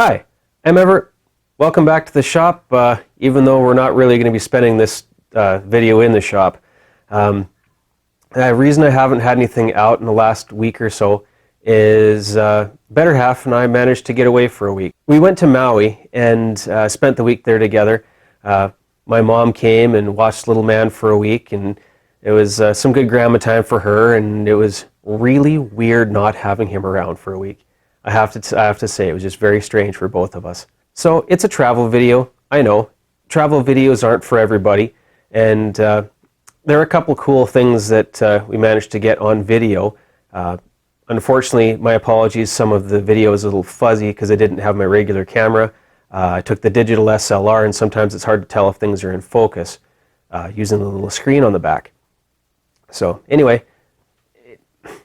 Hi, I'm Everett. Welcome back to the shop, even though we're not really going to be spending this video in the shop. The reason I haven't had anything out in the last week or so is better half and I managed to get away for a week. We went to Maui and spent the week there together. My mom came and watched little man for a week, and it was some good grandma time for her, and it was really weird not having him around for a week. I have to say, it was just very strange for both of us. So it's a travel video. I know travel videos aren't for everybody, and there are a couple cool things that we managed to get on video. Unfortunately, my apologies, some of the video is a little fuzzy because I didn't have my regular camera. I took the digital SLR, and sometimes it's hard to tell if things are in focus using the little screen on the back. So anyway,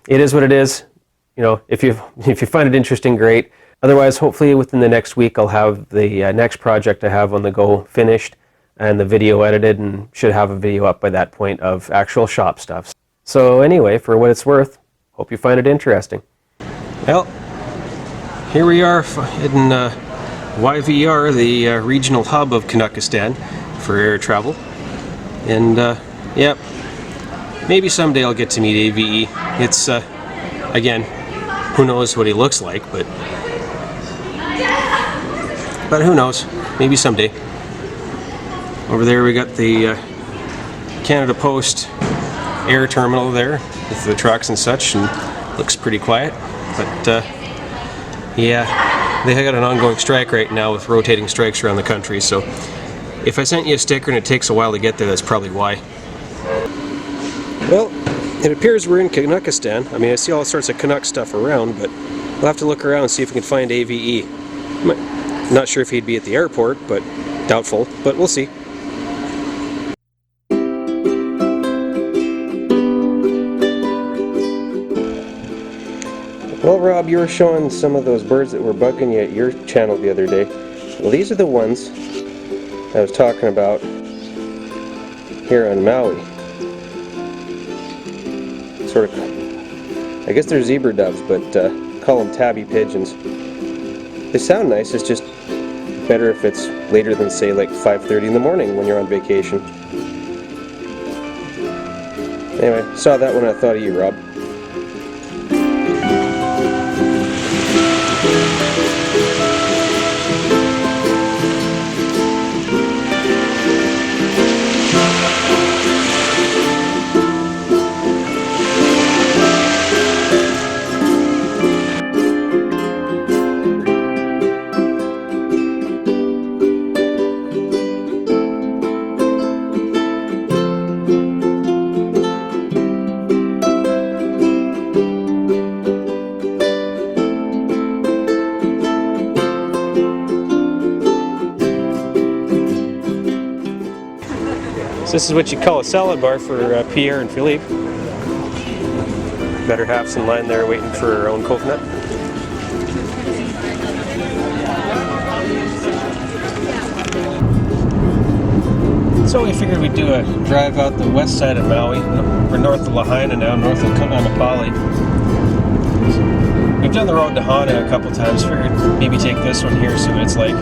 it is what it is. You know, if you find it interesting, great. Otherwise, hopefully within the next week, I'll have the next project I have on the go finished and the video edited, and should have a video up by that point of actual shop stuff. So anyway, for what it's worth, hope you find it interesting. Well, here we are in YVR, the regional hub of Kanukistan for air travel. And yeah, maybe someday I'll get to meet AVE. It's, again, who knows what he looks like, but who knows, maybe someday. Over there we got the Canada Post air terminal there with the trucks and such, and looks pretty quiet, but yeah, they got an ongoing strike right now with rotating strikes around the country, so if I sent you a sticker and it takes a while to get there, that's probably why. Well, it appears we're in Kanukistan. I mean, I see all sorts of Canuck stuff around, but we'll have to look around and see if we can find AVE. I'm not sure if he'd be at the airport, but doubtful, but we'll see. Well, Rob, you were showing some of those birds that were bugging you at your channel the other day. Well, these are the ones I was talking about here on Maui. Sort of, I guess they're zebra doves, but call them tabby pigeons. They sound nice, it's just better if it's later than, say, like 5:30 in the morning when you're on vacation. Anyway, saw that one, I thought of you, Rob. This is what you call a salad bar for Pierre and Philippe. Better half's in line there waiting for her own coconut. So we figured we'd do a drive out the west side of Maui. We're north of Lahaina now, north of Kaunapali. We've done the road to Hana a couple times, figured maybe take this one here, see what it's like.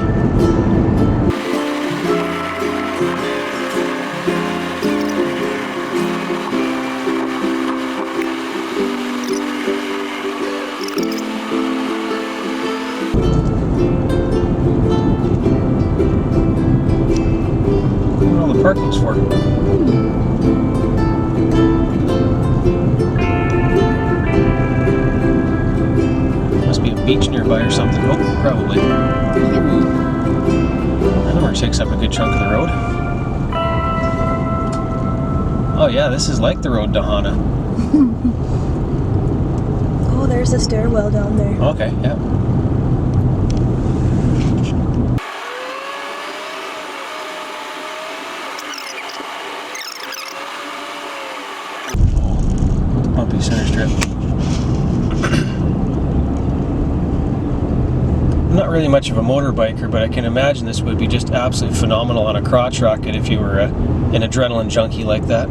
Parking's for. Must be a beach nearby or something. Oh, probably. That number takes up a good chunk of the road. Oh yeah, this is like the road to Hana. Oh, there's a stairwell down there. Okay, yeah. Bumpy center strip. I'm not really much of a motorbiker, but I can imagine this would be just absolutely phenomenal on a crotch rocket if you were an adrenaline junkie like that.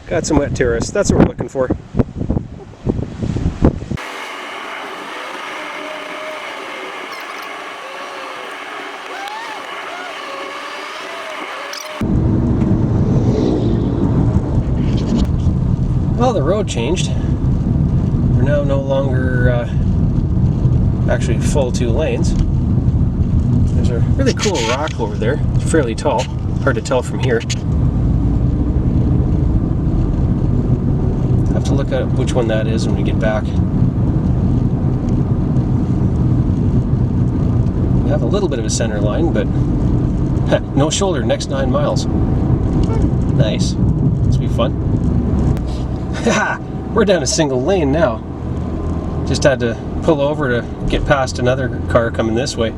Got some wet tourists. That's what we're looking for. Well, the road changed. We're now no longer actually full 2 lanes. There's a really cool rock over there. It's fairly tall. Hard to tell from here. Have to look at which one that is when we get back. We have a little bit of a center line, but no shoulder next 9 miles. Nice. This will be fun. We're down a single lane now. Just had to pull over to get past another car coming this way.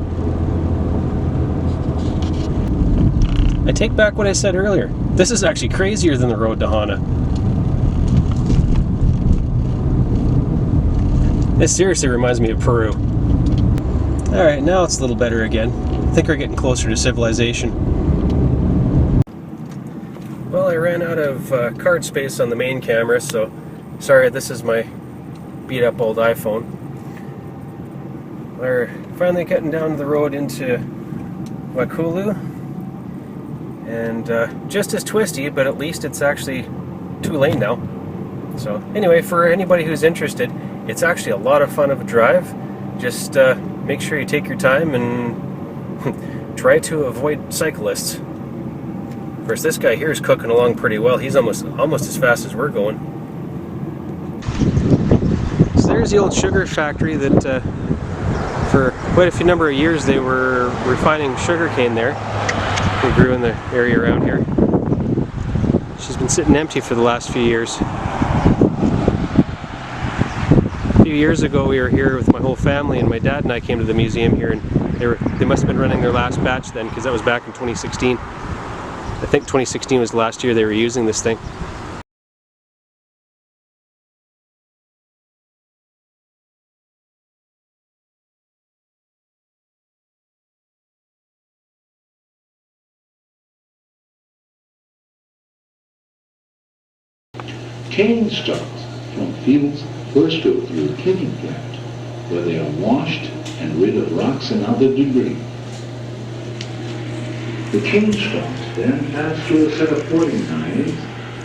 I take back what I said earlier. This is actually crazier than the road to Hana. This seriously reminds me of Peru. Alright, now it's a little better again. I think we're getting closer to civilization. Well, I ran out of card space on the main camera, so sorry, this is my beat up old iPhone. We're finally getting down the road into Wakulu, and just as twisty, but at least it's actually 2-lane now. So anyway, for anybody who's interested, it's actually a lot of fun of a drive. Just make sure you take your time and try to avoid cyclists. Of course, this guy here is cooking along pretty well. He's almost as fast as we're going. So there's the old sugar factory that for quite a few number of years they were refining sugarcane there. They grew in the area around here. She's been sitting empty for the last few years. A few years ago we were here with my whole family, and my dad and I came to the museum here, and they must have been running their last batch then, because that was back in 2016. I think 2016 was the last year they were using this thing. Cane stalks from fields first go through a cleaning plant, where they are washed and rid of rocks and other debris. The cane stalks then pass through a set of boarding knives,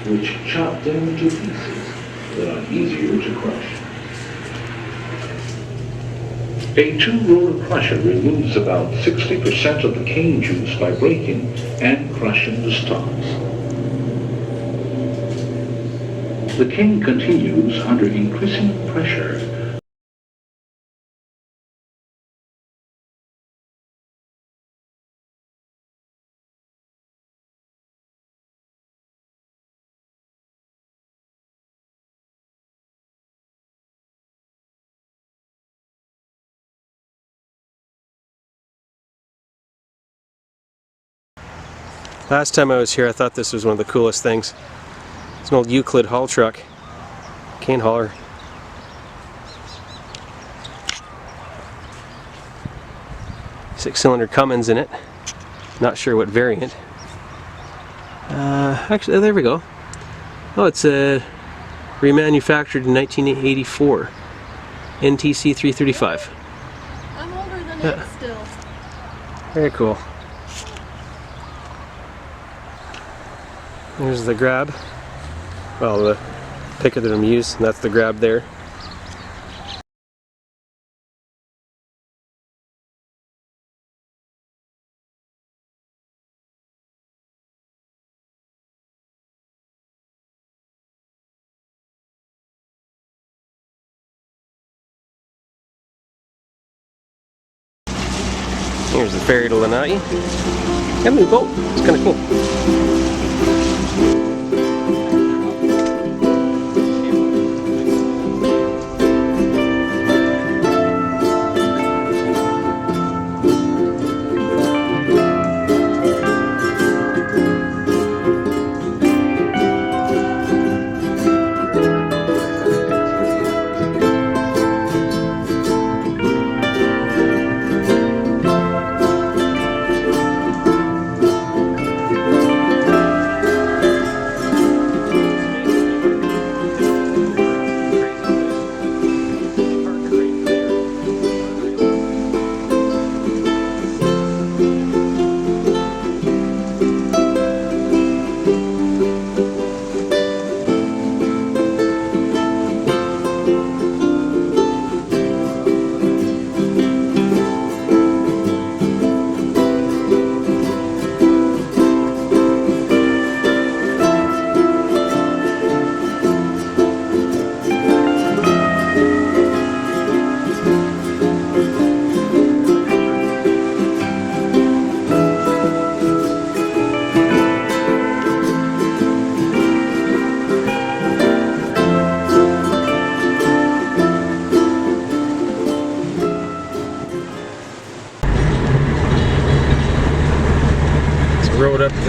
which chop them into pieces that are easier to crush. A 2-roller crusher removes about 60% of the cane juice by breaking and crushing the stalks. The cane continues under increasing pressure. Last time I was here I thought this was one of the coolest things. It's an old Euclid haul truck. Cane hauler. Six-cylinder Cummins in it. Not sure what variant. Actually, there we go. Oh, it's remanufactured in 1984. NTC 335. I'm older than Yeah. it still. Very cool. There's the grab. Well, the picker that I'm using, that's the grab there. Here's the ferry to Lana'i. Got a new boat. It's kind of cool.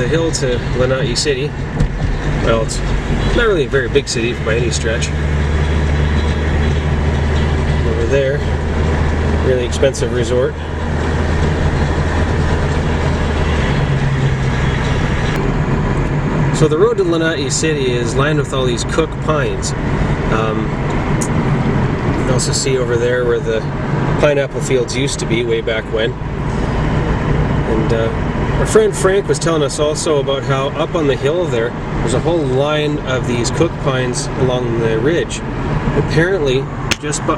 the hill to Lana'i City. Well, it's not really a very big city by any stretch. Over there, really expensive resort. So the road to Lana'i City is lined with all these cook pines. You can also see over there where the pineapple fields used to be way back when. And our friend Frank was telling us also about how up on the hill there's a whole line of these cook pines along the ridge. Apparently, just by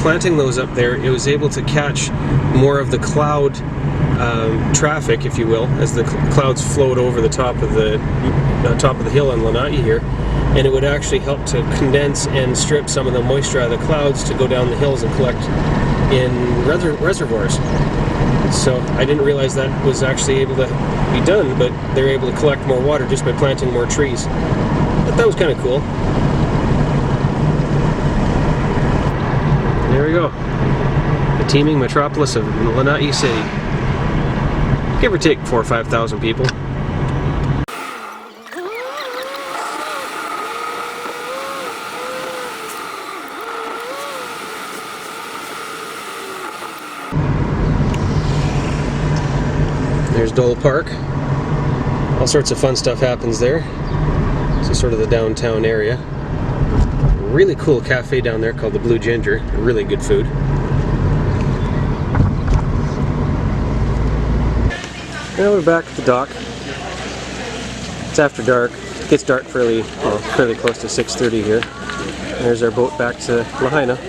planting those up there, it was able to catch more of the cloud traffic, if you will, as the clouds float over the top of the hill in Lana'i here, and it would actually help to condense and strip some of the moisture out of the clouds to go down the hills and collect in reservoirs. So I didn't realize that was actually able to be done, but they're able to collect more water just by planting more trees. But that was kind of cool. There we go. The teeming metropolis of Lana'i City. Give or take 4,000 or 5,000 people. There's Dole Park. All sorts of fun stuff happens there. This is sort of the downtown area. A really cool cafe down there called the Blue Ginger. Really good food. Now we're back at the dock. It's after dark. It gets dark fairly close to 6:30 here. There's our boat back to Lahaina.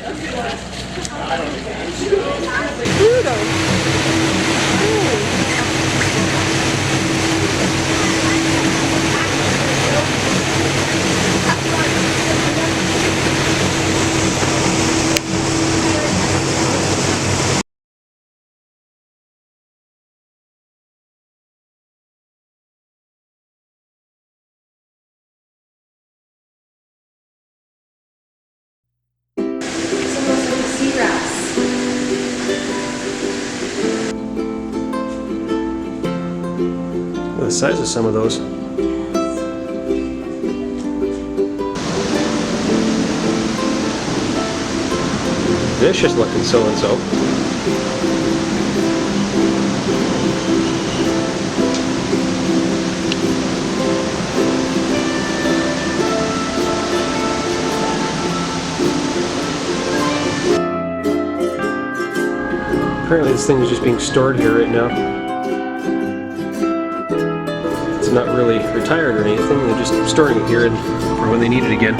The size of some of those. Vicious looking so-and-so. Apparently this thing is just being stored here right now. It's not really retired or anything, they're just storing it here for when they need it again.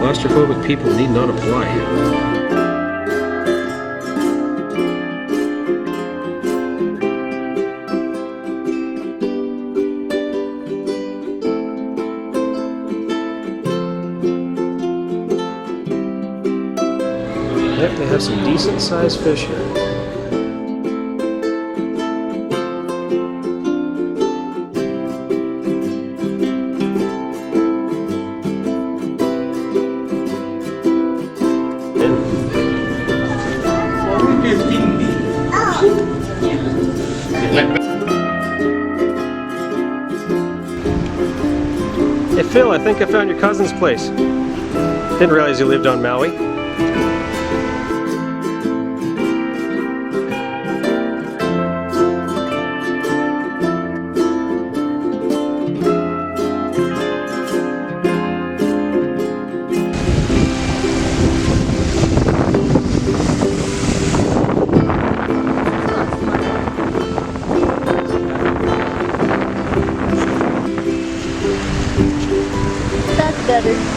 Claustrophobic people need not apply. Yep, they have some decent sized fish here. Hey Phil, I think I found your cousin's place. Didn't realize you lived on Maui. That's better.